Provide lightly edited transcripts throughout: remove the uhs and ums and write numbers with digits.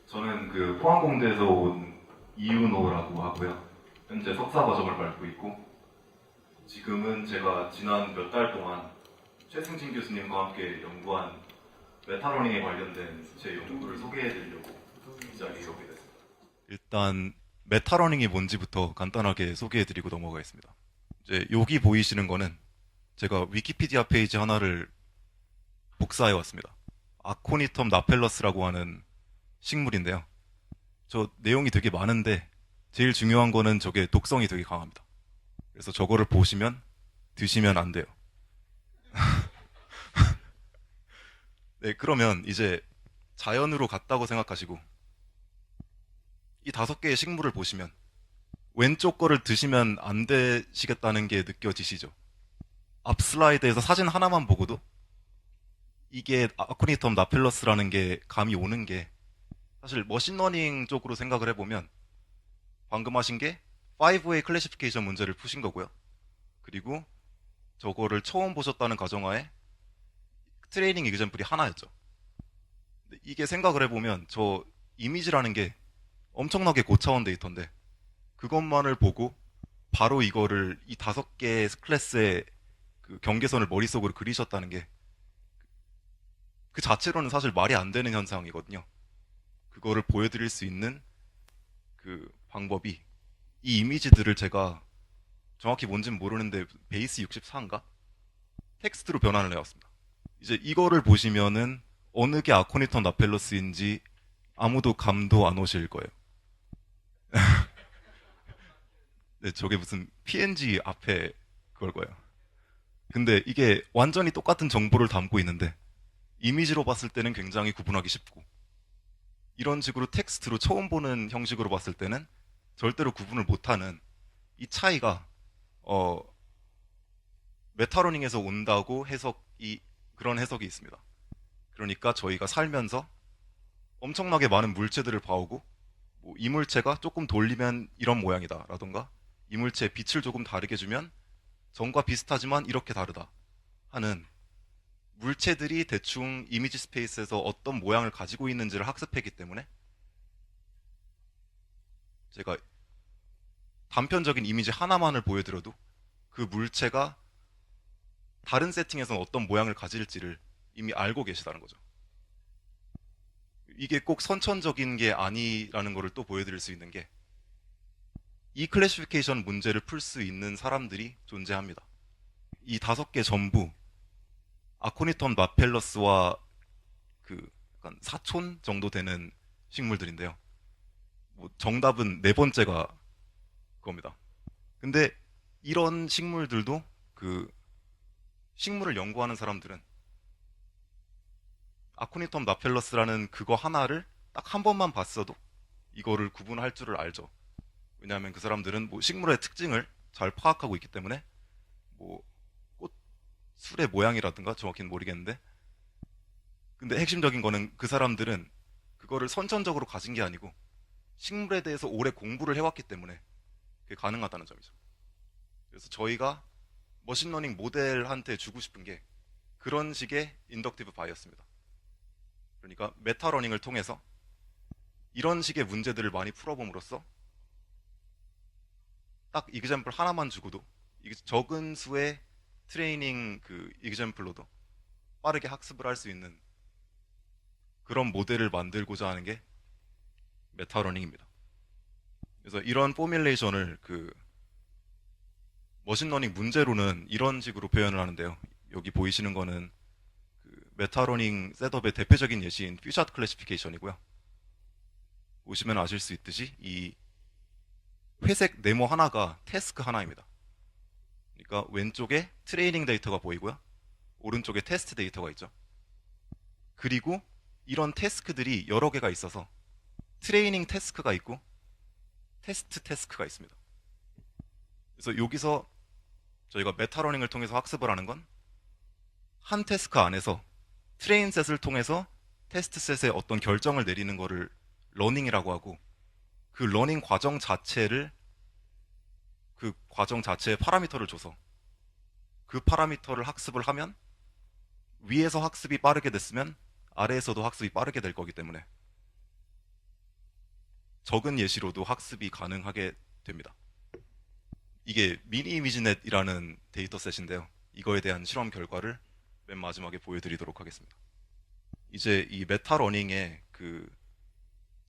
저는 그 포항공대에서 온 이윤호라고 하고요. 현재 석사 과정을 밟고 있고, 지금은 제가 지난 몇 달 동안 최승진 교수님과 함께 연구한 메타러닝에 관련된 제 연구를 소개해드리려고 이 자리에 오게 됐습니다. 일단 메타러닝이 뭔지부터 간단하게 소개해드리고 넘어가겠습니다. 이제 여기 보이시는 거는 제가 위키피디아 페이지 하나를 복사해 왔습니다. 아코니텀 나펠러스라고 하는 식물인데요. 저 내용이 되게 많은데 제일 중요한 거는 저게 독성이 되게 강합니다. 그래서 저거를 보시면 드시면 안 돼요. 네, 그러면 이제 자연으로 갔다고 생각하시고 이 5개의 식물을 보시면 왼쪽 거를 드시면 안 되시겠다는 게 느껴지시죠? 앞 슬라이드에서 사진 하나만 보고도 이게 아코니텀 나펠러스라는 게 감이 오는 게, 사실 머신러닝 쪽으로 생각을 해보면 방금 하신 게 5웨이 클래시피케이션 문제를 푸신 거고요. 그리고 저거를 처음 보셨다는 가정하에 트레이닝 이그젠플이 하나였죠. 근데 이게 생각을 해보면 저 이미지라는 게 엄청나게 고차원 데이터인데 그것만을 보고 바로 이거를 이 5개의 클래스의 그 경계선을 머릿속으로 그리셨다는 게 그 자체로는 사실 말이 안 되는 현상이거든요. 그거를 보여드릴 수 있는 그 방법이 이 이미지들을 제가 정확히 뭔지는 모르는데 베이스 64인가? 텍스트로 변환을 해왔습니다. 이제 이거를 보시면은 어느 게 아코니톤 나펠러스인지 아무도 감도 안 오실 거예요. 네, 저게 무슨 PNG 앞에 그걸 거예요. 근데 이게 완전히 똑같은 정보를 담고 있는데 이미지로 봤을 때는 굉장히 구분하기 쉽고, 이런 식으로 텍스트로 처음 보는 형식으로 봤을 때는 절대로 구분을 못하는 이 차이가 어, 메타러닝에서 온다고 해석이, 그런 해석이 있습니다. 그러니까 저희가 살면서 엄청나게 많은 물체들을 봐오고, 뭐 이물체가 조금 돌리면 이런 모양이다 라던가 이물체의 빛을 조금 다르게 주면 전과 비슷하지만 이렇게 다르다 하는, 물체들이 대충 이미지 스페이스에서 어떤 모양을 가지고 있는지를 학습했기 때문에 제가 단편적인 이미지 하나만을 보여드려도 그 물체가 다른 세팅에서는 어떤 모양을 가질지를 이미 알고 계시다는 거죠. 이게 꼭 선천적인 게 아니라는 거를 또 보여드릴 수 있는 게, 이 클래시피케이션 문제를 풀 수 있는 사람들이 존재합니다. 이 5개 전부 아코니텀 나펠러스와 그 약간 사촌 정도 되는 식물들인데요. 뭐 정답은 네 번째가 그겁니다. 근데 이런 식물들도 그 식물을 연구하는 사람들은 아코니텀 나펠러스라는 그거 하나를 딱 한 번만 봤어도 이거를 구분할 줄을 알죠. 왜냐하면 그 사람들은 뭐 식물의 특징을 잘 파악하고 있기 때문에, 뭐 꽃, 술의 모양이라든가 정확히는 모르겠는데, 근데 핵심적인 거는 그 사람들은 그거를 선천적으로 가진 게 아니고 식물에 대해서 오래 공부를 해왔기 때문에 그게 가능하다는 점이죠. 그래서 저희가 머신러닝 모델한테 주고 싶은 게 그런 식의 인덕티브 바이어스입니다. 그러니까 메타러닝을 통해서 이런 식의 문제들을 많이 풀어봄으로써 딱 이그젬플 하나만 주고도 적은 수의 트레이닝 그 이그젬플로도 빠르게 학습을 할 수 있는 그런 모델을 만들고자 하는 게 메타러닝입니다. 그래서 이런 포뮬레이션을 그 머신러닝 문제로는 이런 식으로 표현을 하는데요. 여기 보이시는 거는 그 메타러닝 셋업의 대표적인 예시인 퓨샷 클래시피케이션이고요. 보시면 아실 수 있듯이 이 회색 네모 하나가 태스크 하나입니다. 그러니까 왼쪽에 트레이닝 데이터가 보이고요. 오른쪽에 테스트 데이터가 있죠. 그리고 이런 태스크들이 여러 개가 있어서 트레이닝 태스크가 있고 테스트 태스크가 있습니다. 그래서 여기서 저희가 메타러닝을 통해서 학습을 하는 건 한 태스크 안에서 트레인 셋을 통해서 테스트 셋에 어떤 결정을 내리는 거를 러닝이라고 하고, 그 러닝 과정 자체를, 그 과정 자체에 파라미터를 줘서 그 파라미터를 학습을 하면 위에서 학습이 빠르게 됐으면 아래에서도 학습이 빠르게 될 거기 때문에 적은 예시로도 학습이 가능하게 됩니다. 이게 미니 이미지넷이라는 데이터셋인데요. 이거에 대한 실험 결과를 맨 마지막에 보여드리도록 하겠습니다. 이제 이 메타러닝의 그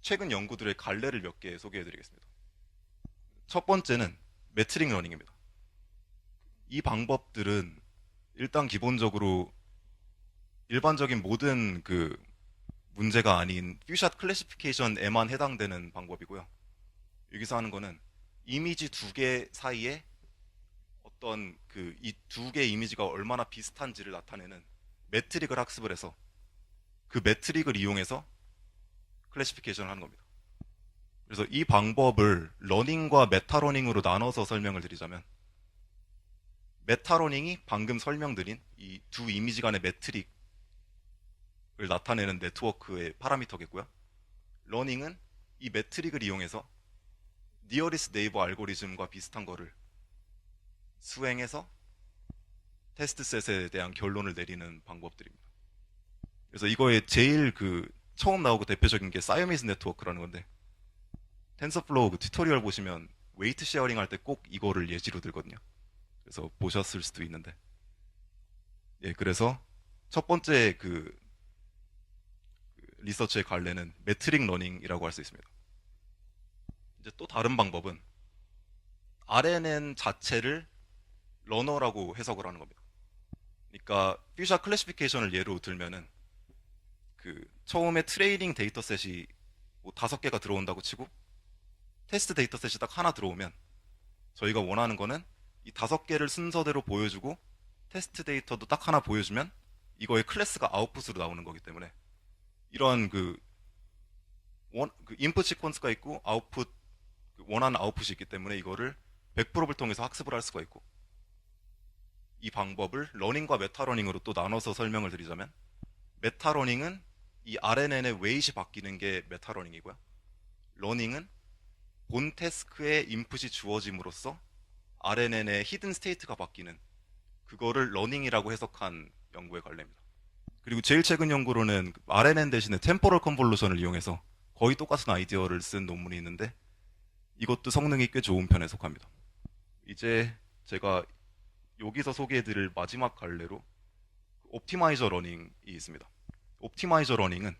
최근 연구들의 갈래를 몇 개 소개해드리겠습니다. 첫 번째는 매트릭 러닝입니다. 이 방법들은 일단 기본적으로 일반적인 모든 그 문제가 아닌 퓨샷 클래시피케이션에만 해당되는 방법이고요. 여기서 하는 거는 이미지 두 개 사이에 어떤 그 이 두 개의 이미지가 얼마나 비슷한지를 나타내는 매트릭을 학습을 해서 그 매트릭을 이용해서 클래시피케이션을 하는 겁니다. 그래서 이 방법을 러닝과 메타러닝으로 나눠서 설명을 드리자면 메타러닝이 방금 설명드린 이 두 이미지 간의 매트릭을 나타내는 네트워크의 파라미터겠고요. 러닝은 이 매트릭을 이용해서 니어리스트 네이버 알고리즘과 비슷한 거를 수행해서 테스트 셋에 대한 결론을 내리는 방법들입니다. 그래서 이거에 제일 그 처음 나오고 대표적인 게 사이어미즈 네트워크라는 건데 텐서플로우 그 튜토리얼 보시면 웨이트 쉐어링 할 때 꼭 이거를 예시로 들거든요. 그래서 보셨을 수도 있는데 예, 그래서 첫 번째 그 리서치의 갈래는 매트릭 러닝이라고 할 수 있습니다. 이제 또 다른 방법은 RNN 자체를 러너라고 해석을 하는 겁니다. 그러니까 퓨샷 클래시피케이션을 예로 들면은 그 처음에 트레이닝 데이터셋이 뭐 5개가 들어온다고 치고 테스트 데이터셋이 딱 하나 들어오면 저희가 원하는 거는 이 5개를 순서대로 보여주고 테스트 데이터도 딱 하나 보여주면 이거의 클래스가 아웃풋으로 나오는 거기 때문에 이런 그 인풋 시퀀스가 있고 아웃풋 원하는 아웃풋이 있기 때문에 이거를 백프롭을 통해서 학습을 할 수가 있고 이 방법을 러닝과 메타러닝으로 또 나눠서 설명을 드리자면 메타러닝은 이 RNN의 웨이트이 바뀌는 게 메타러닝이고요. 러닝은 본 태스크의 인풋이 주어짐으로써 RNN의 히든 스테이트가 바뀌는 그거를 러닝이라고 해석한 연구의 관례입니다. 그리고 제일 최근 연구로는 RNN 대신에 템포럴 컨볼루션을 이용해서 거의 똑같은 아이디어를 쓴 논문이 있는데 이것도 성능이 꽤 좋은 편에 속합니다. 이제 제가 여기서 소개해드릴 마지막 갈래로 옵티마이저 러닝이 있습니다. 옵티마이저 러닝은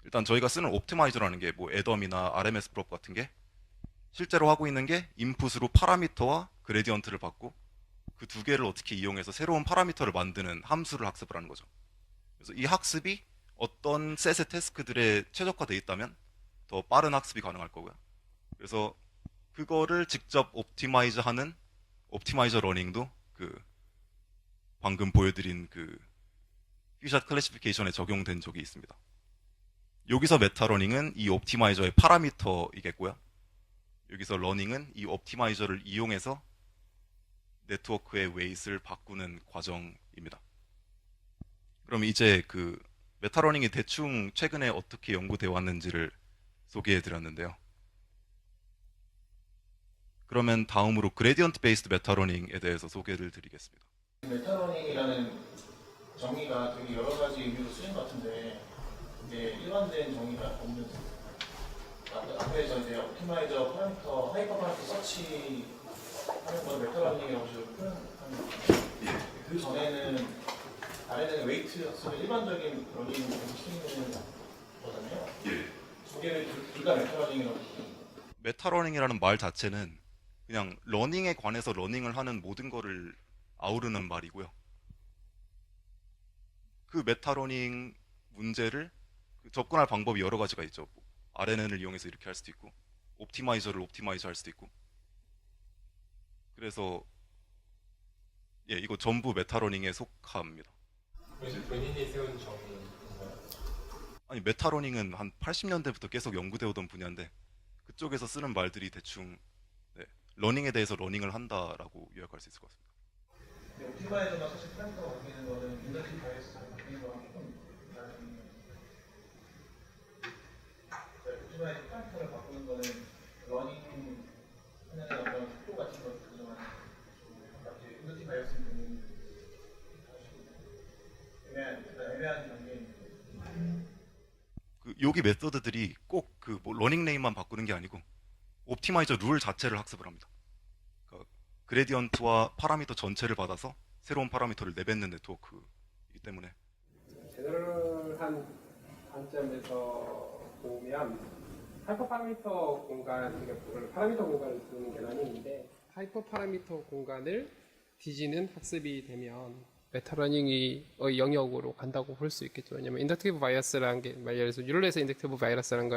일단 저희가 쓰는 옵티마이저라는 게 뭐 애덤이나 RMS 프롭 같은 게 실제로 하고 있는 게 인풋으로 파라미터와 그레디언트를 받고 그 두 개를 어떻게 이용해서 새로운 파라미터를 만드는 함수를 학습을 하는 거죠. 그래서 이 학습이 어떤 셋의 태스크들에 최적화되어 있다면 더 빠른 학습이 가능할 거고요. 그래서 그거를 직접 옵티마이저 하는 옵티마이저 러닝도 그 방금 보여드린 그 퓨샷 클래시피케이션에 적용된 적이 있습니다. 여기서 메타러닝은 이 옵티마이저의 파라미터이겠고요. 여기서 러닝은 이 옵티마이저를 이용해서 네트워크의 웨이트를 바꾸는 과정입니다. 그럼 이제 그 메타러닝이 대충 최근에 어떻게 연구되어 왔는지를 소개해 드렸는데요. 그러면 다음으로 그레디언트 베이스드 메타러닝에 대해서 소개를 드리겠습니다. 메타러닝이라는 정의가 되게 여러 가지 의미로 쓰인 것 같은데 이게 일반된 정의가 없는 앞에서 이제 옵티마이저 파라미터 하이퍼 파라미터 서치 하는 건 메타러닝이라고 지금 표현하는 건데 그 전에는 RNN 웨이트 학습의 일반적인 러닝을 쓰이는 거잖아요. 예. 두 개를 둘 다 메타러닝이라고 쓰는 메타러닝이라는 말 자체는 그냥 러닝에 관해서 러닝을 하는 모든 거를 아우르는 말이고요. 그 메타러닝 문제를 접근할 방법이 여러 가지가 있죠. RNN을 이용해서 이렇게 할 수도 있고, 옵티마이저를 옵티마이저 할 수도 있고. 그래서 예, 이거 전부 메타러닝에 속합니다. 본인이 세운 정의인가요? 아니, 메타러닝은 한 80년대부터 계속 연구되어 오던 분야인데 그쪽에서 쓰는 말들이 대충 네, 러닝에 대해서 러닝을 한다라고 요약할 수 있을 것 같습니다. 옵티마이저가 사실 파라미터가 바뀌는 거는 인더티 바이어스가 바뀌는 거랑 조금 다른 옵티마이저 파라미터를 바꾸는 거는 러닝 하는 어떤 속도 같은 걸 조정하는 아까 이제 인더티 바이어스는 애매한 관계인 그 여기 메서드들이 꼭 그 뭐 러닝 네임만 바꾸는 게 아니고 옵티마이저 룰 자체를 학습을 합니다. 그러니까 그레디언트와 파라미터 전체를 받아서 새로운 파라미터를 내뱉는 네트워크이기 때문에 제너럴한 관점에서 보면 하이퍼 파라미터 공간, 그러니까 파라미터 공간을 두는 계산이 있는데 하이퍼 파라미터 공간을 뒤지는 학습이 되면 메타러닝의 영역으로 간다고 볼 수 있겠죠. 왜냐면 인덕티브 바이어스라는 게, 예를 들어서 뉴럴에서 인덕티브 바이어스라는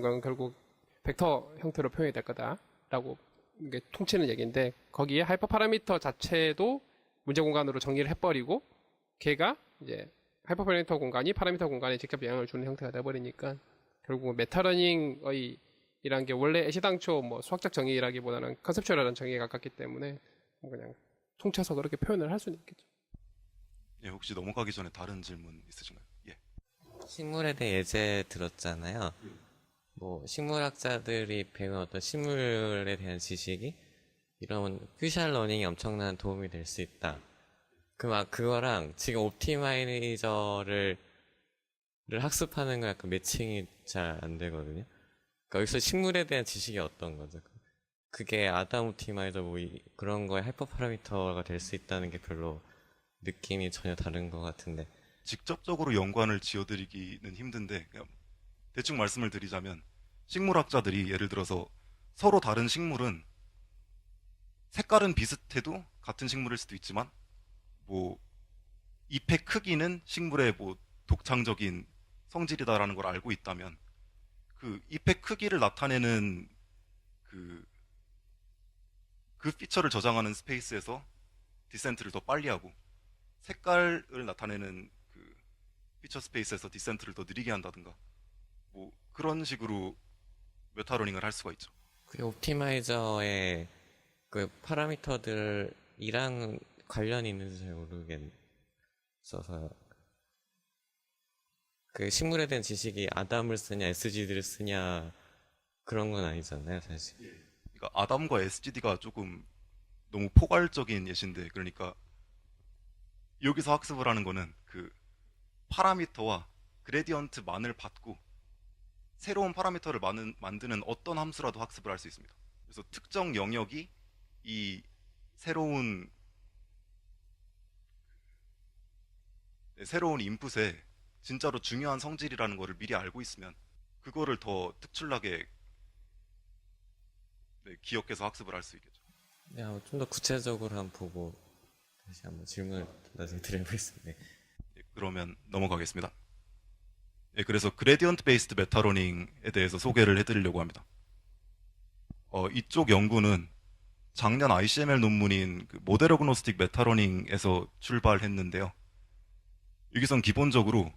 거는 결국 벡터 형태로 표현이 될 거다라고 이게 통치는 얘기인데, 거기에 하이퍼 파라미터 자체도 문제 공간으로 정리를 해버리고 걔가 이제 하이퍼 파라미터 공간이 파라미터 공간에 직접 영향을 주는 형태가 돼버리니까 결국 메타러닝의 이란 게 원래 애시당초 뭐 수학적 정의라기보다는 컨셉츄얼한 정의에 가깝기 때문에 그냥 통째서 그렇게 표현을 할 수는 있겠죠. 예, 혹시 넘어가기 전에 다른 질문 있으신가요? 예. 식물에 대해 예제 들었잖아요. 뭐 식물학자들이 배운 어떤 식물에 대한 지식이 이런 퓨셜 러닝에 엄청난 도움이 될 수 있다. 그거랑 지금 옵티마이저를 학습하는 거 약간 매칭이 잘 안 되거든요. 그러니까 여기서 식물에 대한 지식이 어떤 거죠? 그게 아담 옵티마이저 뭐 그런 거에 하이퍼 파라미터가 될 수 있다는 게 별로 느낌이 전혀 다른 것 같은데. 직접적으로 연관을 지어드리기는 힘든데 그냥 대충 말씀을 드리자면 식물학자들이 예를 들어서 서로 다른 식물은 색깔은 비슷해도 같은 식물일 수도 있지만 뭐 잎의 크기는 식물의 뭐 독창적인 성질이다라는 걸 알고 있다면 그 잎의 크기를 나타내는 그 피처를 저장하는 스페이스에서 디센트를 더 빨리 하고 색깔을 나타내는 그 피처 스페이스에서 디센트를 더 느리게 한다든가 뭐 그런 식으로 메타러닝을 할 수가 있죠. 그 옵티마이저의 그 파라미터들이랑 관련이 있는지 잘 모르겠어서 그 식물에 대한 지식이 아담을 쓰냐 SGD를 쓰냐 그런 건 아니잖아요, 사실. 그러니까 아담과 SGD가 조금 너무 포괄적인 예시인데 그러니까 여기서 학습을 하는 거는 그 파라미터와 그레디언트만을 받고 새로운 파라미터를 만드는 어떤 함수라도 학습을 할 수 있습니다. 그래서 특정 영역이 이 새로운 인풋에 진짜로 중요한 성질이라는 거를 미리 알고 있으면 그거를 더 특출나게 기억해서 학습을 할 수 있겠죠. 네, 좀 더 구체적으로 한번 보고 다시 한번 질문을 나중에 드려보겠습니다. 네. 그러면 넘어가겠습니다. 그래서 그레디언트 베이스드 메타러닝에 대해서 소개를 해드리려고 합니다. 이쪽 연구는 작년 ICML 논문인 그 모델 어그노스틱 메타러닝에서 출발했는데요. 여기선 기본적으로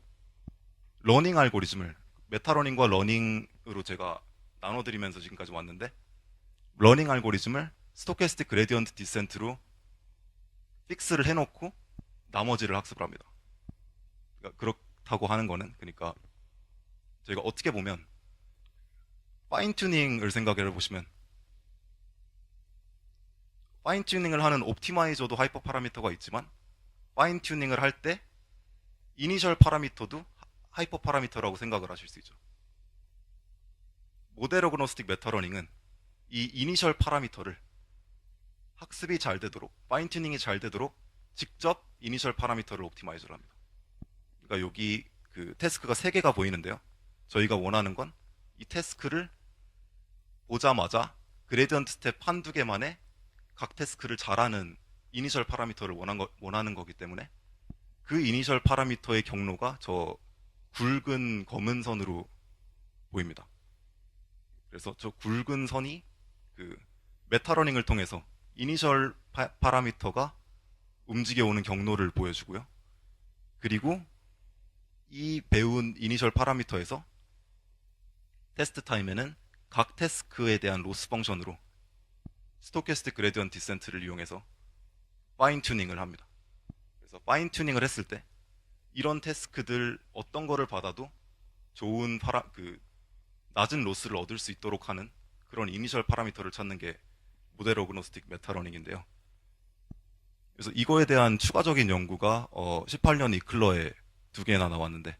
러닝 알고리즘을 메타러닝과 러닝으로 제가 나눠드리면서 지금까지 왔는데 러닝 알고리즘을 스토캐스틱 그레디언트 디센트로 픽스를 해놓고 나머지를 학습을 합니다. 그러니까 그렇다고 하는 거는 그러니까 저희가 어떻게 보면 파인 튜닝을 생각해 보시면 파인 튜닝을 하는 옵티마이저도 하이퍼 파라미터가 있지만 파인 튜닝을 할 때 이니셜 파라미터도 하이퍼 파라미터라고 생각을 하실 수 있죠. 모델 어그노스틱 메타러닝은 이 이니셜 파라미터를 학습이 잘 되도록 파인 튜닝이 잘 되도록 직접 이니셜 파라미터를 옵티마이저를 합니다. 그러니까 여기 그 태스크가 3개가 보이는데요. 저희가 원하는 건 이 태스크를 보자마자 그레디언트 스텝 한두 개만에 각 태스크를 잘하는 이니셜 파라미터를 원하는 거기 때문에 그 이니셜 파라미터의 경로가 저 굵은 검은 선으로 보입니다. 그래서 저 굵은 선이 그 메타러닝을 통해서 이니셜 파라미터가 움직여오는 경로를 보여주고요. 그리고 이 배운 이니셜 파라미터에서 테스트 타임에는 각 태스크에 대한 로스 펑션으로 스토캐스틱 그레디언트 디센트를 이용해서 파인 튜닝을 합니다. 그래서 파인 튜닝을 했을 때 이런 태스크들 어떤 거를 받아도 좋은 낮은 로스를 얻을 수 있도록 하는 그런 이니셜 파라미터를 찾는 게 모델 어그노스틱 메타러닝인데요. 그래서 이거에 대한 추가적인 연구가 18년 이클러에 2개나 나왔는데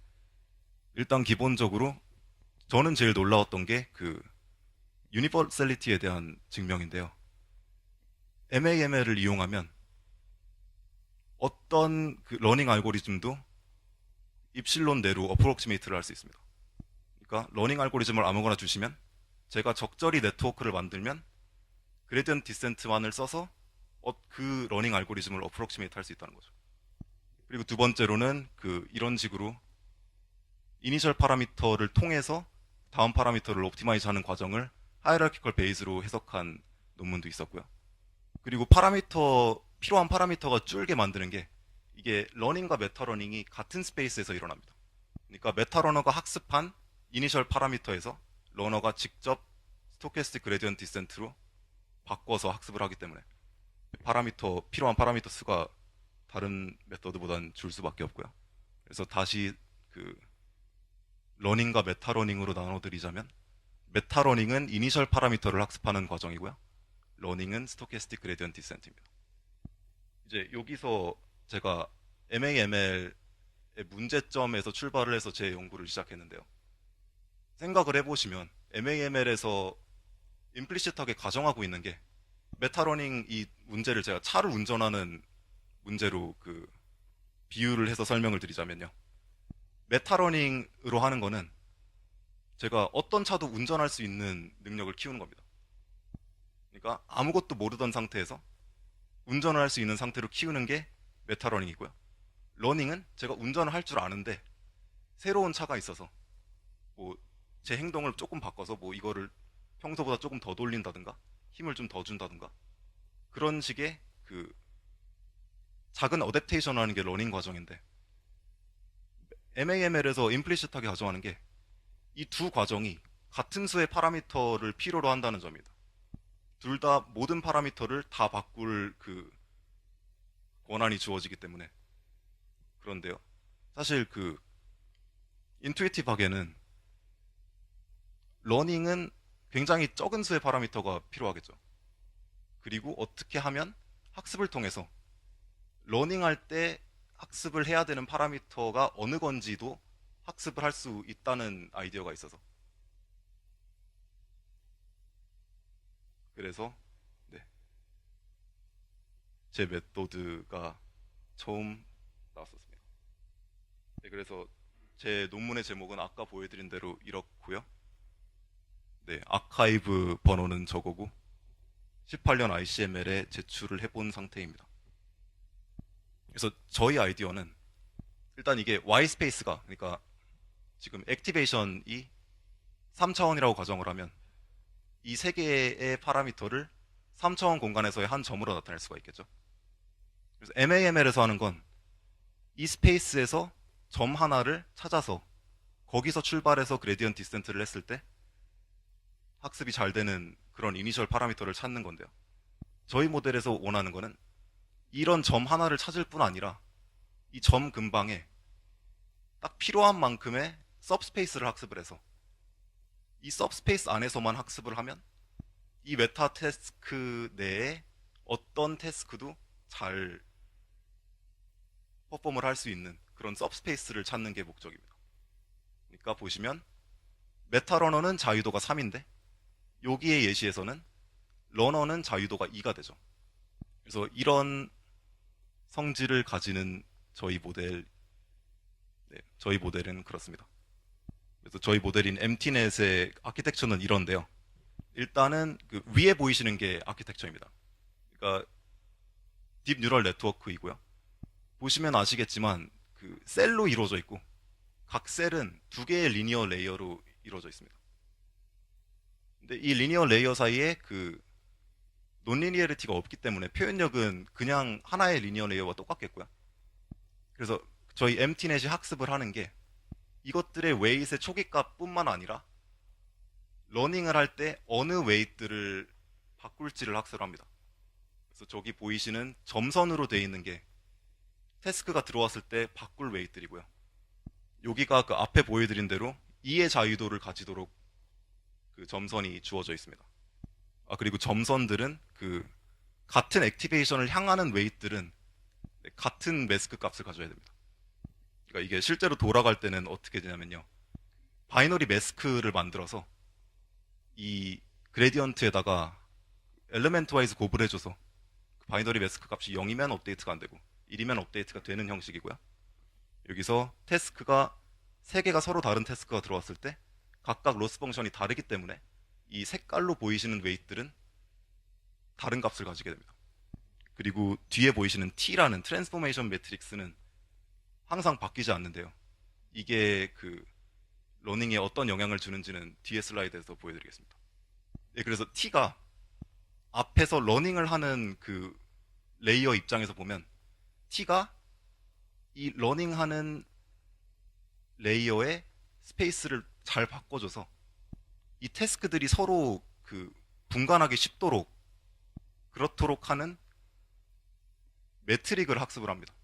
일단 기본적으로 저는 제일 놀라웠던 게 그 유니버설리티에 대한 증명인데요. MAML을 이용하면 어떤 그 러닝 알고리즘도 입실론 내로 어프록시메이트를 할 수 있습니다. 그러니까 러닝 알고리즘을 아무거나 주시면 제가 적절히 네트워크를 만들면 그레디언트 디센트만을 써서 그 러닝 알고리즘을 어프록시메이트 할 수 있다는 거죠. 그리고 두 번째로는 그 이런 식으로 이니셜 파라미터를 통해서 다음 파라미터를 옵티마이즈 하는 과정을 하이라키컬 베이스로 해석한 논문도 있었고요. 그리고 필요한 파라미터가 줄게 만드는 게 이게 러닝과 메타러닝이 같은 스페이스에서 일어납니다. 그러니까 메타러너가 학습한 이니셜 파라미터에서 러너가 직접 스토캐스틱 그레디언트 디센트로 바꿔서 학습을 하기 때문에 필요한 파라미터 수가 다른 메서드보다는 줄 수밖에 없고요. 그래서 다시 그 러닝과 메타러닝으로 나눠드리자면 메타러닝은 이니셜 파라미터를 학습하는 과정이고요. 러닝은 스토캐스틱 그레디언트 디센트입니다. 이제 여기서 제가 MAML의 문제점에서 출발을 해서 제 연구를 시작했는데요. 생각을 해보시면 MAML에서 임플리시트하게 가정하고 있는 게 메타러닝 이 문제를 제가 차를 운전하는 문제로 그 비유를 해서 설명을 드리자면요. 메타러닝으로 하는 거는 제가 어떤 차도 운전할 수 있는 능력을 키우는 겁니다. 그러니까 아무것도 모르던 상태에서 운전을 할 수 있는 상태로 키우는 게 메타러닝이고요. 러닝은 제가 운전을 할 줄 아는데 새로운 차가 있어서 뭐 제 행동을 조금 바꿔서 뭐 이거를 평소보다 조금 더 돌린다든가 힘을 좀 더 준다든가 그런 식의 그 작은 어댑테이션을 하는 게 러닝 과정인데 MAML에서 임플리시트하게 가정하는 게 이 두 과정이 같은 수의 파라미터를 필요로 한다는 점입니다. 둘 다 모든 파라미터를 다 바꿀 그 권한이 주어지기 때문에 그런데요. 사실 그 인투이티브하게는 러닝은 굉장히 적은 수의 파라미터가 필요하겠죠. 그리고 어떻게 하면 학습을 통해서 러닝할 때 학습을 해야 되는 파라미터가 어느 건지도 학습을 할 수 있다는 아이디어가 있어서 그래서 네, 제 메소드가 처음 나왔었습니다. 네, 그래서 제 논문의 제목은 아까 보여드린 대로 이렇고요. 네, 아카이브 번호는 저거고 18년 ICML에 제출을 해본 상태입니다. 그래서 저희 아이디어는 일단 이게 Y 스페이스가 그러니까 지금 액티베이션이 3차원이라고 가정을 하면 이 세 개의 파라미터를 3차원 공간에서의 한 점으로 나타낼 수가 있겠죠. 그래서 MAML에서 하는 건 이 스페이스에서 점 하나를 찾아서 거기서 출발해서 그레디언트 디센트를 했을 때 학습이 잘 되는 그런 이니셜 파라미터를 찾는 건데요. 저희 모델에서 원하는 거는 이런 점 하나를 찾을 뿐 아니라 이 점 근방에 딱 필요한 만큼의 सब스페이스를 학습을 해서 이 सब스페이스 안에서만 학습을 하면 이 메타 태스크 내에 어떤 태스크도 잘 퍼폼을 할 수 있는 그런 सब스페이스를 찾는 게 목적입니다. 그러니까 보시면 메타 러너는 자유도가 3인데 여기의 예시에서는 러너는 자유도가 2가 되죠. 그래서 이런 성질을 가지는 저희 모델은 그렇습니다. 그래서 저희 모델인 MTNet의 아키텍처는 이런데요. 일단은 그 위에 보이시는 게 아키텍처입니다. 그러니까 딥 뉴럴 네트워크이고요. 보시면 아시겠지만 그 셀로 이루어져 있고 각 셀은 두 개의 리니어 레이어로 이루어져 있습니다. 근데 이 리니어 레이어 사이에 그 논리니어리티가 없기 때문에 표현력은 그냥 하나의 리니어 레이어와 똑같겠고요. 그래서 저희 MTNet이 학습을 하는 게 이것들의 웨이트의 초기값뿐만 아니라 러닝을 할 때 어느 웨이트를 바꿀지를 학습을 합니다. 그래서 저기 보이시는 점선으로 되어 있는 게 태스크가 들어왔을 때 바꿀 웨이트들이고요. 여기가 그 앞에 보여드린 대로 2의 자유도를 가지도록 그 점선이 주어져 있습니다. 그리고 점선들은 그 같은 액티베이션을 향하는 웨이트들은 같은 매스크 값을 가져야 됩니다. 그러니까 이게 실제로 돌아갈 때는 어떻게 되냐면요. 바이너리 매스크를 만들어서 이 그레디언트에다가 엘리멘트 와이즈 고블해줘서 그 바이너리 매스크 값이 0이면 업데이트가 안 되고 1이면 업데이트가 되는 형식이고요. 여기서 태스크가 3개가 서로 다른 태스크가 들어왔을 때 각각 로스 펑션이 다르기 때문에 이 색깔로 보이시는 웨이트들은 다른 값을 가지게 됩니다. 그리고 뒤에 보이시는 T라는 트랜스포메이션 매트릭스는 항상 바뀌지 않는데요. 이게 그 러닝에 어떤 영향을 주는지는 뒤에 슬라이드에서 보여드리겠습니다. 예, 그래서 T가 앞에서 러닝을 하는 그 레이어 입장에서 보면 T가 이 러닝하는 레이어의 스페이스를 잘 바꿔줘서 이 태스크들이 서로 그 분간하기 쉽도록 그렇도록 하는 매트릭을 학습을 합니다.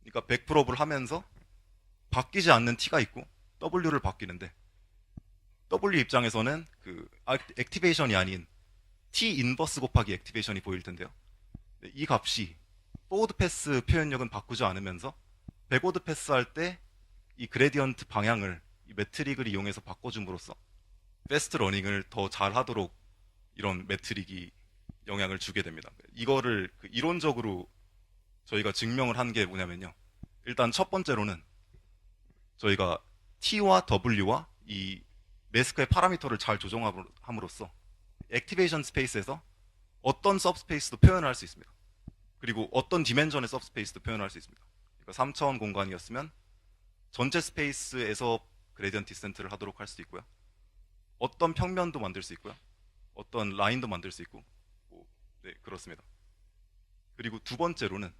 그러니까 백프롭을 하면서 바뀌지 않는 T가 있고 W를 바뀌는데 W 입장에서는 그 액티베이션이 아닌 T 인버스 곱하기 액티베이션이 보일 텐데요. 이 값이 포워드 패스 표현력은 바꾸지 않으면서 백워드 패스 할 때 이 그레디언트 방향을 이 매트릭을 이용해서 바꿔줌으로써 패스트 러닝을 더 잘하도록 이런 매트릭이 영향을 주게 됩니다. 이거를 그 이론적으로 저희가 증명을 한 게 뭐냐면요. 일단 첫 번째로는 저희가 T와 W와 이 매스크의 파라미터를 잘 조정함으로써 액티베이션 스페이스에서 어떤 서브스페이스도 표현을 할 수 있습니다. 그리고 어떤 디멘전의 서브스페이스도 표현을 할 수 있습니다. 그러니까 3차원 공간이었으면 전체 스페이스에서 그레디언트 디센트를 하도록 할 수도 있고요. 어떤 평면도 만들 수 있고요. 어떤 라인도 만들 수 있고 네, 그렇습니다. 그리고 두 번째로는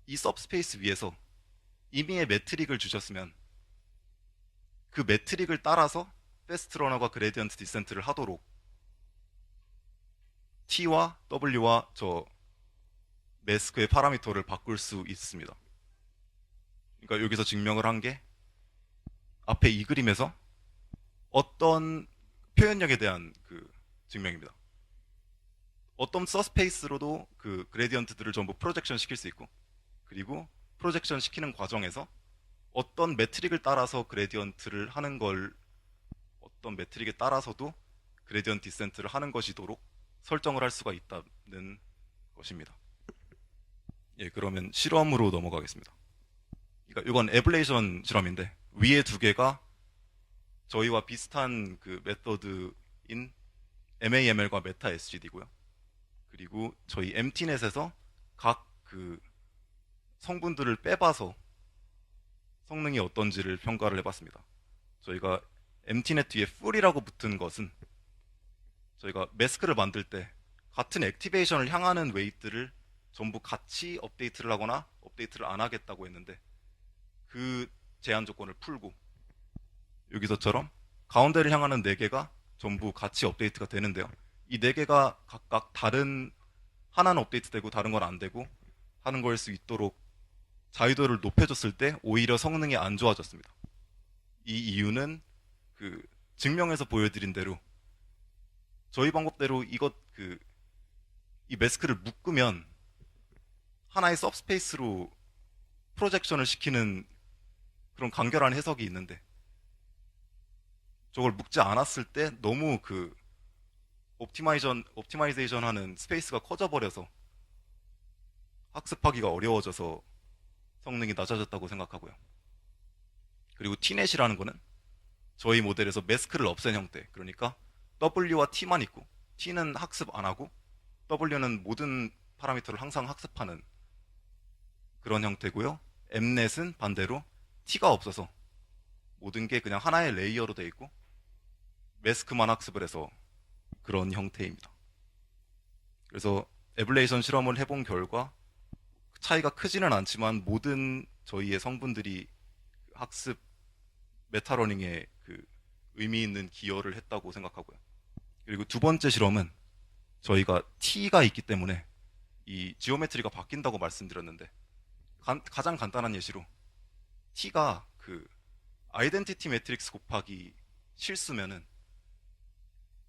이 서브스페이스 위에서 임의의 매트릭을 주셨으면 그 매트릭을 따라서 패스트 러너가 그레디언트 디센트를 하도록 T와 W와 저 매스크의 파라미터를 바꿀 수 있습니다. 그러니까 여기서 증명을 한 게 앞에 이 그림에서 어떤 표현력에 대한 그 증명입니다. 어떤 서스페이스로도 그 그레디언트들을 전부 프로젝션 시킬 수 있고 그리고 프로젝션 시키는 과정에서 어떤 매트릭을 따라서 그레디언트를 하는 걸 어떤 매트릭에 따라서도 그레디언트 디센트를 하는 것이도록 설정을 할 수가 있다는 것입니다. 예, 그러면 실험으로 넘어가겠습니다. 그러니까 이건 에블레이션 실험인데 위에 두 개가 저희와 비슷한 그 메서드인 MAML과 메타 SGD고요. 그리고 저희 MT넷에서 각 그 성분들을 빼봐서 성능이 어떤지를 평가를 해봤습니다. 저희가 MT넷 뒤에 full이라고 붙은 것은 저희가 매스크를 만들 때 같은 액티베이션을 향하는 웨이트를 전부 같이 업데이트를 하거나 업데이트를 안 하겠다고 했는데 그 제한 조건을 풀고 여기서처럼 가운데를 향하는 4개가 전부 같이 업데이트가 되는데요. 이 4개가 각각 다른 하나는 업데이트 되고 다른 건 안 되고 하는 걸 수 있도록 자유도를 높여줬을 때 오히려 성능이 안 좋아졌습니다. 이 이유는 그 증명해서 보여드린 대로 저희 방법대로 이 매스크를 묶으면 하나의 서브스페이스로 프로젝션을 시키는 그런 간결한 해석이 있는데 저걸 묶지 않았을 때 너무 그 옵티마이제이션 하는 스페이스가 커져버려서 학습하기가 어려워져서 성능이 낮아졌다고 생각하고요. 그리고 T넷이라는 거는 저희 모델에서 매스크를 없앤 형태, 그러니까 W와 T만 있고 T는 학습 안 하고 W는 모든 파라미터를 항상 학습하는 그런 형태고요. M넷은 반대로 T가 없어서 모든 게 그냥 하나의 레이어로 되어 있고 매스크만 학습을 해서 그런 형태입니다. 그래서 에블레이션 실험을 해본 결과 차이가 크지는 않지만 모든 저희의 성분들이 학습 메타러닝에 그 의미 있는 기여를 했다고 생각하고요. 그리고 두 번째 실험은 저희가 T가 있기 때문에 이 지오메트리가 바뀐다고 말씀드렸는데 가장 간단한 예시로 T가 그 아이덴티티 매트릭스 곱하기 실수면은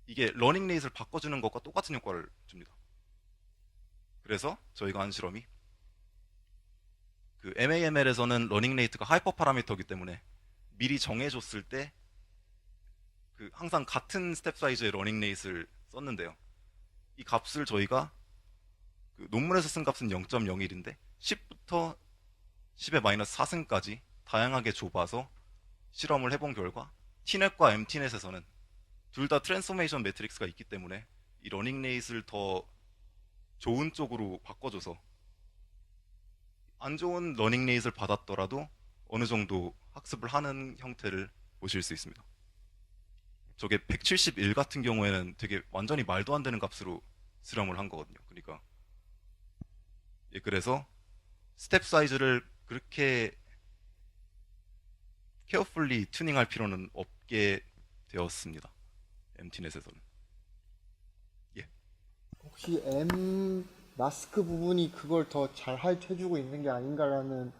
이게 러닝 레이스를 바꿔주는 것과 똑같은 효과를 줍니다. 그래서 저희가 한 실험이 그 MAML에서는 러닝 레이트가 하이퍼 파라미터이기 때문에 미리 정해줬을 때 그 항상 같은 스텝 사이즈의 러닝 레이스를 썼는데요. 이 값을 저희가 그 논문에서 쓴 값은 0.01인데 10부터 10의 마이너스 4승까지 다양하게 좁아서 실험을 해본 결과 T넷과 MT넷에서는 둘 다 트랜스포메이션 매트릭스가 있기 때문에 이 러닝 레이스를 더 좋은 쪽으로 바꿔줘서 안 좋은 러닝 레이스를 받았더라도 어느 정도 학습을 하는 형태를 보실 수 있습니다. 저게 171 같은 경우에는 되게 완전히 말도 안 되는 값으로 실험을 한 거거든요. 그러니까 예, 그래서 스텝 사이즈를 그렇게 케어풀리 튜닝할 필요는 없게 되었습니다. MT넷에서는. 예. 혹시 M 마스크 부분이 그걸 더 잘 해주고 있는 게 아닌가라는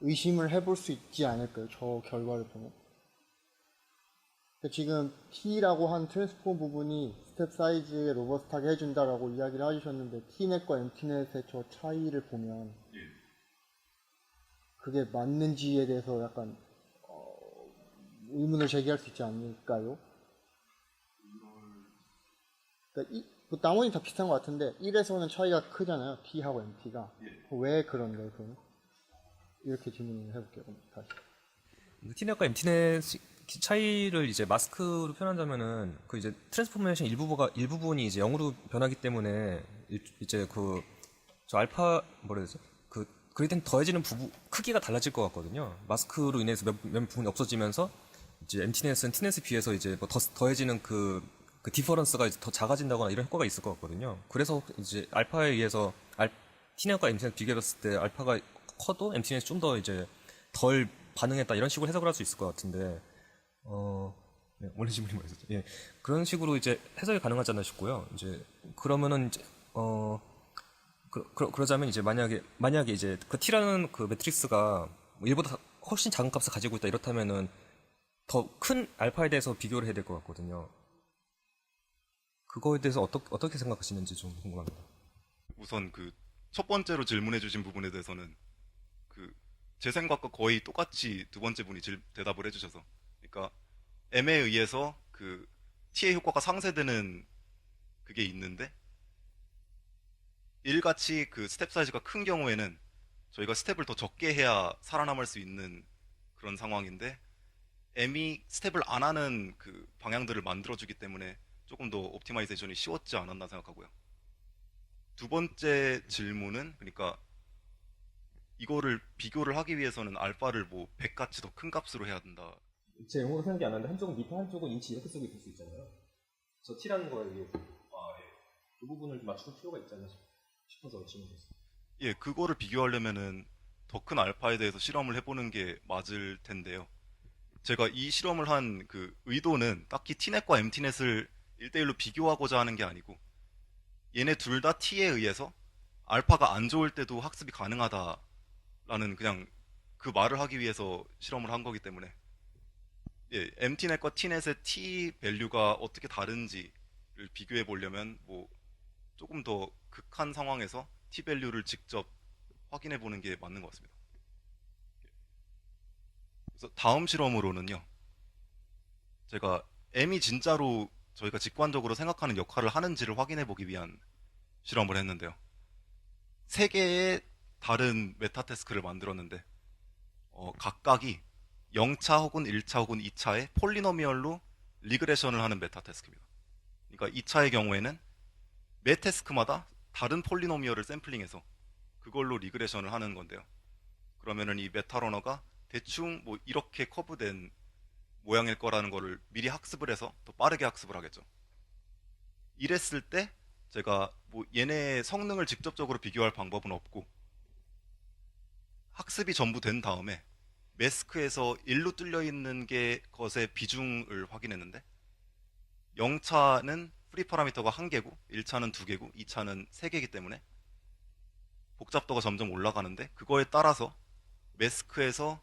의심을 해볼 수 있지 않을까요? 저 결과를 보면. 지금 T라고 한 트랜스폼 부분이 스텝 사이즈에 로버스트하게 해준다라고 이야기를 해주셨는데 T넷과 MT넷의 저 차이를 보면 그게 맞는지에 대해서 약간 의문을 제기할 수 있지 않을까요? 그러니까 뭐 나머지 다 비슷한 것 같은데 1에서는 차이가 크잖아요. T하고 MT가. 왜 그런가요? 그러면? 이렇게 질문을 해볼게요. 그럼 다시. T넷과 MT넷 차이를 이제 마스크로 표현한다면은 그 이제 트랜스포메이션 일부분이 이제 0으로 변하기 때문에 이제 그 저 알파 뭐라 해야 되지? 그 그레이디언트 더해지는 부분 크기가 달라질 것 같거든요. 마스크로 인해서 몇 부분이 없어지면서 이제 MT넷은 T넷에 비해서 이제 뭐 더해지는 그 디퍼런스가 이제 더 작아진다거나 이런 효과가 있을 것 같거든요. 그래서 이제 알파에 의해서 T넷과 MT넷 비교해봤을 때 알파가 커도 MT넷이 좀 더 이제 덜 반응했다 이런 식으로 해석을 할 수 있을 것 같은데 네, 원래 질문이 뭐였었죠? 예, 그런 식으로 이제 해석이 가능하지 않나 싶고요. 이제 그러면은 이제 그러자면 이제 만약에 이제 그 T라는 그 매트릭스가 뭐 얘보다 훨씬 작은 값을 가지고 있다 이렇다면은 더 큰 알파에 대해서 비교를 해야 될 것 같거든요. 그거에 대해서 어떻게 생각하시는지 좀 궁금합니다. 우선 그 첫 번째로 질문해 주신 부분에 대해서는 그 제 생각과 거의 똑같이 두 번째 분이 대답을 해주셔서, 그러니까 M에 의해서 그 T의 효과가 상쇄되는 그게 있는데, 일같이 그 스텝 사이즈가 큰 경우에는 저희가 스텝을 더 적게 해야 살아남을 수 있는 그런 상황인데, M이 스텝을 안 하는 그 방향들을 만들어주기 때문에 조금 더 옵티마이제이션이 쉬웠지 않았나 생각하고요. 두 번째 질문은, 그러니까 이거를 비교를 하기 위해서는 알파를 뭐 100같이 더 큰 값으로 해야 된다. 제 영어가 생각이 안 나는데 한쪽은 미터 한쪽은 인치 이렇게 쓰고 있을 수 있잖아요. 저 T라는 거에 의해서 그 부분을 좀 맞출 필요가 있지 않나 싶어서 질문했어요. 예, 그거를 비교하려면은 더 큰 알파에 대해서 실험을 해보는 게 맞을 텐데요. 제가 이 실험을 한 그 의도는 딱히 T넷과 MT넷을 1대1로 비교하고자 하는 게 아니고, 얘네 둘 다 T에 의해서 알파가 안 좋을 때도 학습이 가능하다라는 그냥 그 말을 하기 위해서 실험을 한 거기 때문에, 예, MT넷과 T넷의 T 밸류가 어떻게 다른지를 비교해 보려면 뭐 조금 더 극한 상황에서 T 밸류를 직접 확인해 보는 게 맞는 것 같습니다. 그래서 다음 실험으로는요, 제가 M이 진짜로 저희가 직관적으로 생각하는 역할을 하는지를 확인해 보기 위한 실험을 했는데요. 세 개의 다른 메타태스크를 만들었는데 각각이 0차 혹은 1차 혹은 2차의 폴리노미얼로 리그레션을 하는 메타태스크입니다. 그러니까 2차의 경우에는 매 태스크마다 다른 폴리노미얼을 샘플링해서 그걸로 리그레션을 하는 건데요. 그러면은 이 메타러너가 대충 뭐 이렇게 커브된 모양일 거라는 거를 미리 학습을 해서 더 빠르게 학습을 하겠죠. 이랬을 때 제가 뭐 얘네의 성능을 직접적으로 비교할 방법은 없고, 학습이 전부 된 다음에 매스크에서 1로 뚫려 있는 게 것의 비중을 확인했는데, 0차는 프리 파라미터가 1개고 1차는 2개고 2차는 3개이기 때문에 복잡도가 점점 올라가는데, 그거에 따라서 매스크에서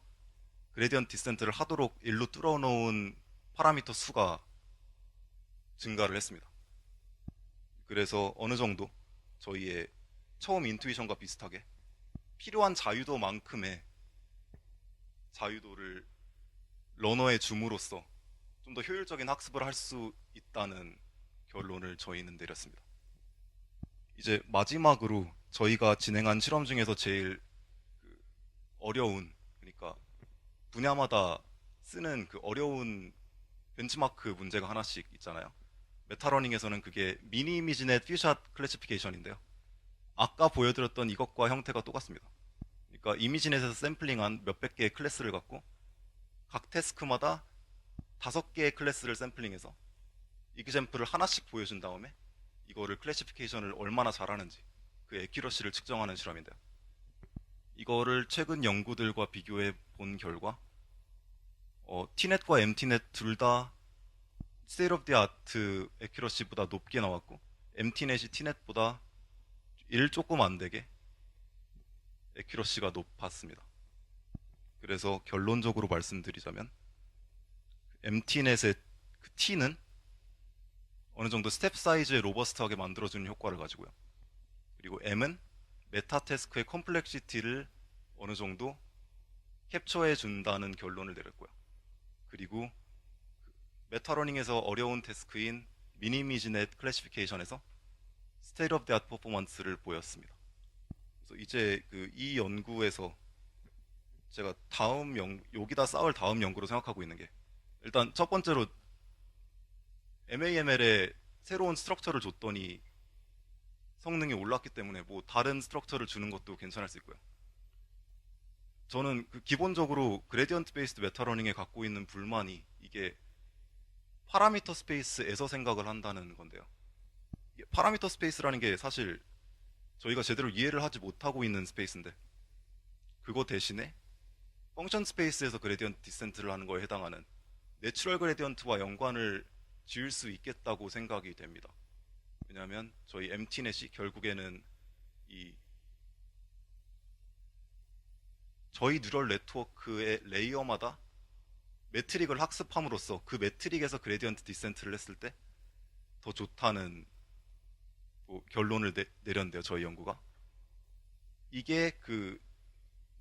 그레디언트 디센트를 하도록 1로 뚫어 놓은 파라미터 수가 증가를 했습니다. 그래서 어느 정도 저희의 처음 인투이션과 비슷하게 필요한 자유도만큼의 자유도를 러너의 줌으로써 좀 더 효율적인 학습을 할 수 있다는 결론을 저희는 내렸습니다. 이제 마지막으로 저희가 진행한 실험 중에서 제일 어려운, 그러니까 분야마다 쓰는 그 어려운 벤치마크 문제가 하나씩 있잖아요. 메타러닝에서는 그게 미니 이미지넷 퓨샷 클래시피케이션인데요. 아까 보여드렸던 이것과 형태가 똑같습니다. 그러니까 이미지넷에서 샘플링한 몇백 개의 클래스를 갖고 각 태스크마다 5개의 클래스를 샘플링해서 이그젬플을 하나씩 보여준 다음에 이거를 클래시피케이션을 얼마나 잘하는지 그 애큐러시를 측정하는 실험인데요. 이거를 최근 연구들과 비교해 본 결과 T넷과 MT넷 둘 다 스테이트 오브 디 아트 애큐러시보다 높게 나왔고 MT넷이 T넷보다 1 조금 안 되게 애큐러시가 높았습니다. 그래서 결론적으로 말씀드리자면 MT넷의 그 T는 어느 정도 스텝 사이즈에 로버스트하게 만들어주는 효과를 가지고요. 그리고 M은 메타 태스크의 컴플렉시티를 어느 정도 캡처해 준다는 결론을 내렸고요. 그리고 메타러닝에서 어려운 태스크인 미니미지넷 클래시피케이션에서 스테이트 오브 디 아트 퍼포먼스를 보였습니다. 그래서 이제 이 연구에서 제가 여기다 쌓을 다음 연구로 생각하고 있는 게, 일단 첫 번째로 MAML에 새로운 스트럭처를 줬더니 성능이 올랐기 때문에 뭐 다른 스트럭처를 주는 것도 괜찮을 수 있고요. 저는 기본적으로 그레디언트 베이스드 메타러닝에 갖고 있는 불만이 이게 파라미터 스페이스에서 생각을 한다는 건데요. 파라미터 스페이스라는 게 사실 저희가 제대로 이해를 하지 못하고 있는 스페이스인데, 그거 대신에 펑션 스페이스에서 그레디언트 디센트를 하는 거에 해당하는 내추럴 그레디언트와 연관을 지을 수 있겠다고 생각이 됩니다. 왜냐하면 저희 MT넷이 결국에는 저희 뉴럴 네트워크의 레이어마다 매트릭을 학습함으로써 그 매트릭에서 그레디언트 디센트를 했을 때 더 좋다는 결론을 내렸는데요, 저희 연구가. 이게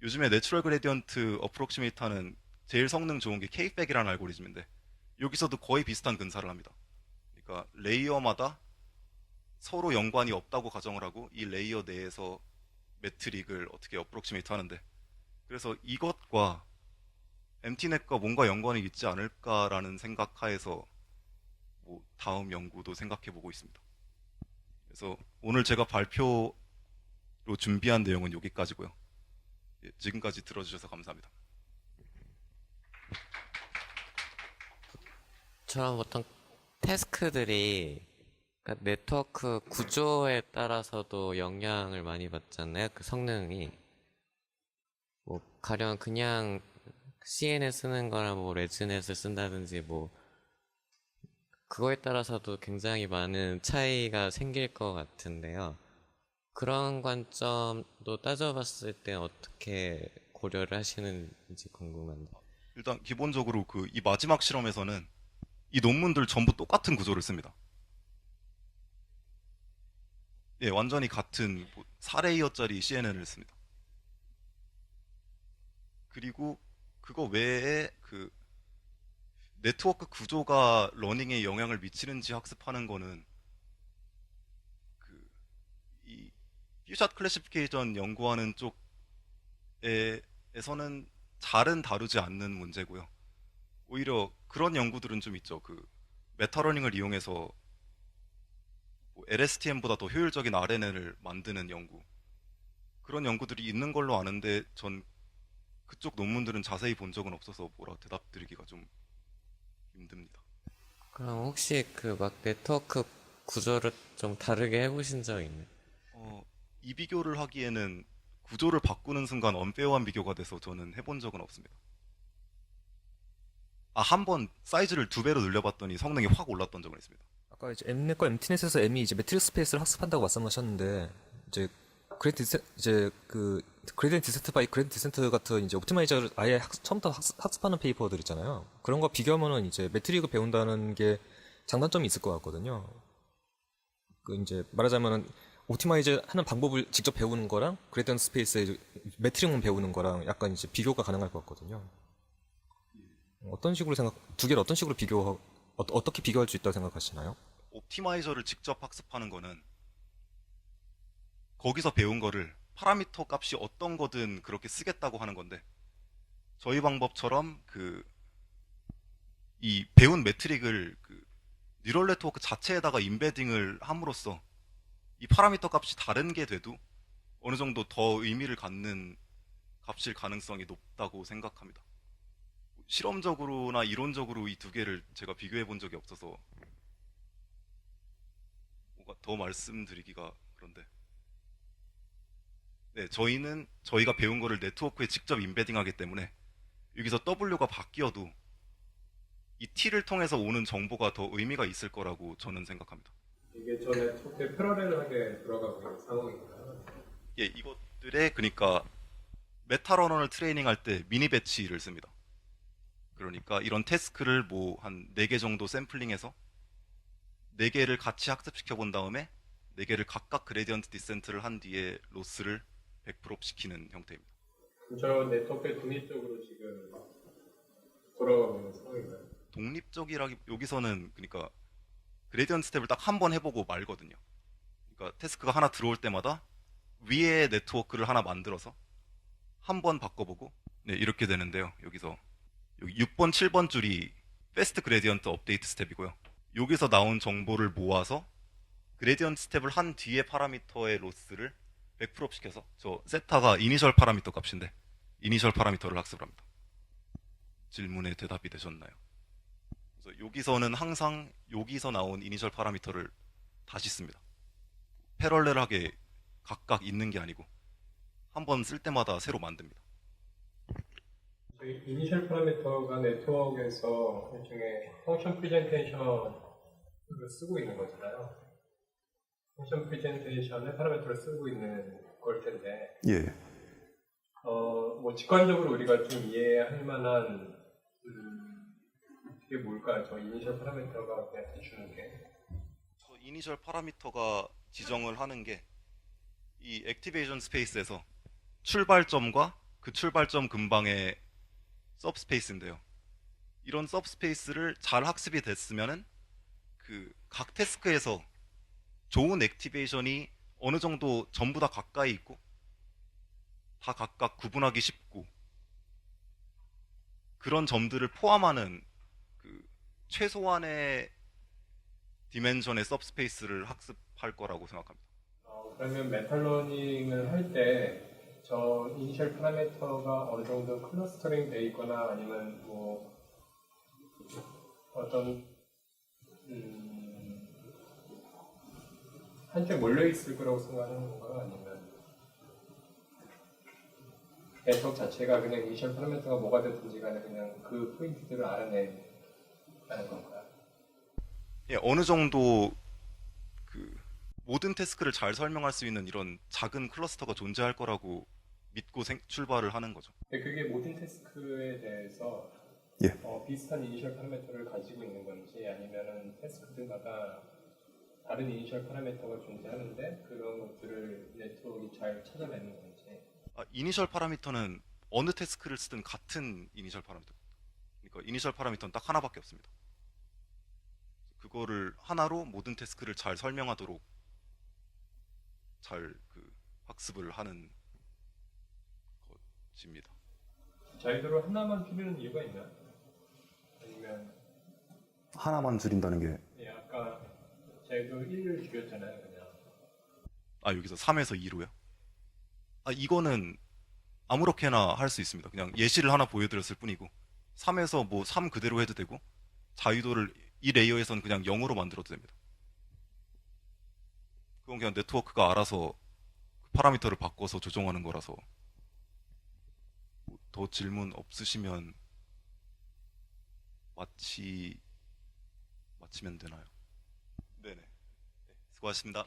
요즘에 내추럴 그레디언트 어프록시메이트 하는 제일 성능 좋은 게 K백이라는 알고리즘인데, 여기서도 거의 비슷한 근사를 합니다. 그러니까 레이어마다 서로 연관이 없다고 가정을 하고 이 레이어 내에서 매트릭을 어떻게 어프록시메이트 하는데, 그래서 이것과 MT넷과 뭔가 연관이 있지 않을까라는 생각하에서 다음 연구도 생각해 보고 있습니다. 그래서 오늘 제가 발표로 준비한 내용은 여기까지고요. 지금까지 들어주셔서 감사합니다. 저런 보통 태스크들이 그러니까 네트워크 구조에 따라서도 영향을 많이 받잖아요. 그 성능이 뭐 가령 그냥 CNN 쓰는 거랑 뭐 레즈넷을 쓴다든지 뭐 그거에 따라서도 굉장히 많은 차이가 생길 것 같은데요. 그런 관점도 따져봤을 때 어떻게 고려를 하시는지 궁금한데. 일단 기본적으로 이 마지막 실험에서는 이 논문들 전부 똑같은 구조를 씁니다. 예, 완전히 같은 4레이어짜리 CNN을 씁니다. 그리고 그거 외에 네트워크 구조가 러닝에 영향을 미치는지 학습하는 거는 이 퓨샷 클래시피케이션 연구하는 쪽에서는 잘은 다루지 않는 문제고요. 오히려 그런 연구들은 좀 있죠. 메타러닝을 이용해서 LSTM보다 더 효율적인 RNN을 만드는 연구, 그런 연구들이 있는 걸로 아는데 전 그쪽 논문들은 자세히 본 적은 없어서 뭐라 대답드리기가 좀 힘듭니다. 그럼 혹시 막 네트워크 구조를 좀 다르게 해보신 적 있나요? 이 비교를 하기에는 구조를 바꾸는 순간 언페어한 비교가 돼서 저는 해본 적은 없습니다. 한 번 사이즈를 2배로 늘려봤더니 성능이 확 올랐던 적은 있습니다. 아까 이제 M넷과 MT넷에서 M이 이제 매트릭 스페이스를 학습한다고 말씀하셨는데, 이제 그레디언트 디센트 바이 그레디언트 디센트 같은 이제 옵티마이저를 아예 처음부터 학습하는 페이퍼들 있잖아요. 그런 거 비교하면은 이제 매트릭을 배운다는 게 장단점이 있을 것 같거든요. 이제 말하자면은 옵티마이저 하는 방법을 직접 배우는 거랑 그레디언트 스페이스의 매트릭만 배우는 거랑 약간 이제 비교가 가능할 것 같거든요. 어떤 식으로 두 개를 어떤 식으로 어떻게 비교할 수 있다고 생각하시나요? 옵티마이저를 직접 학습하는 거는 거기서 배운 거를 파라미터 값이 어떤 거든 그렇게 쓰겠다고 하는 건데, 저희 방법처럼 이 배운 매트릭을 뉴럴 네트워크 자체에다가 인베딩을 함으로써 이 파라미터 값이 다른 게 돼도 어느 정도 더 의미를 갖는 값일 가능성이 높다고 생각합니다. 실험적으로나 이론적으로 이 두 개를 제가 비교해 본 적이 없어서 뭐가 더 말씀드리기가 그런데, 네, 저희가 배운 거를 네트워크에 직접 인베딩하기 때문에 여기서 W가 바뀌어도 이 T를 통해서 오는 정보가 더 의미가 있을 거라고 저는 생각합니다. 이게 저 네트워크에 패러렐하게 돌아가고 있는 상황인가요? 예, 이것들의 그러니까 메타러너를 트레이닝할 때 미니 배치를 씁니다. 그러니까 이런 태스크를 뭐 한 4개 정도 샘플링해서 4개를 같이 학습시켜 본 다음에 4개를 각각 그레디언트 디센트를 한 뒤에 로스를 100% 시키는 형태입니다. 저 네트워크에 독립적으로 지금 돌아가고 있는 상황인가요? 여기서는 그러니까 그레디언트 스텝을 딱 한 번 해보고 말거든요. 그러니까 태스크가 하나 들어올 때마다 위에 네트워크를 하나 만들어서 한 번 바꿔보고, 네, 이렇게 되는데요. 여기서 여기 6번, 7번 줄이 패스트 그레디언트 업데이트 스텝이고요. 여기서 나온 정보를 모아서 그레디언트 스텝을 한 뒤에 파라미터의 로스를 100% 시켜서, 저 세타가 이니셜 파라미터 값인데 이니셜 파라미터를 학습을 합니다. 질문에 대답이 되셨나요? 그래서 여기서는 항상 여기서 나온 이니셜 파라미터를 다시 씁니다. 패럴렐하게 각각 있는 게 아니고 한 번 쓸 때마다 새로 만듭니다. 저희 이니셜 파라미터가 네트워크에서 일종의 펑션 프레젠테이션을 쓰고 있는 거잖아요. 펑션 프레젠테이션의 파라미터를 쓰고 있는 걸 텐데, 예. 뭐 직관적으로 우리가 좀 이해할 만한 그게 뭘까요? 저 이니셜 파라미터가 그냥 해주는 게. 저 이니셜 파라미터가 지정을 하는 게 이 액티베이션 스페이스에서 출발점과 그 출발점 근방의 서브스페이스인데요. 이런 서브스페이스를 잘 학습이 됐으면은 각 태스크에서 좋은 액티베이션이 어느 정도 전부 다 가까이 있고 다 각각 구분하기 쉽고 그런 점들을 포함하는 최소한의 디멘션의 서브스페이스를 학습할 거라고 생각합니다. 그러면 메탈러닝을 할 때 저 이니셜 파라미터가 어느 정도 클러스터링 돼 있거나 아니면 뭐 어떤 한쪽에 몰려 있을 거라고 생각하는 건가, 아니면 네트워크 자체가 그냥 이니셜 파라미터가 뭐가 됐든지 간에 그냥 그 포인트들을 알아내는 건가요? 예, 어느 정도 모든 태스크를 잘 설명할 수 있는 이런 작은 클러스터가 존재할 거라고 믿고 출발을 하는 거죠. 근데 그게 모든 태스크에 대해서 예. 비슷한 이니셜 파라미터를 가지고 있는 건지, 아니면은 태스크들마다 다른 이니셜 파라미터가 존재하는데 그런 것들을 네트워크가 잘 찾아내는 건지. 이니셜 파라미터는 어느 태스크를 쓰든 같은 이니셜 파라미터. 그러니까 이니셜 파라미터는 딱 하나밖에 없습니다. 그거를 하나로 모든 태스크를 잘 설명하도록 잘 학습을 하는 것입니다. 자유도를 하나만 줄이는 이유가 있나요? 아니면 하나만 줄인다는 게 아까 자유도 1을 줄였잖아요, 그냥. 여기서 3에서 2로요? 이거는 아무렇게나 할 수 있습니다. 그냥 예시를 하나 보여드렸을 뿐이고 3에서 뭐 3 그대로 해도 되고 자유도를 이 레이어에서는 그냥 0으로 만들어도 됩니다. 그건 그냥 네트워크가 알아서 파라미터를 바꿔서 조정하는 거라서. 더 질문 없으시면 마치면 되나요? 네네. 네, 수고하셨습니다.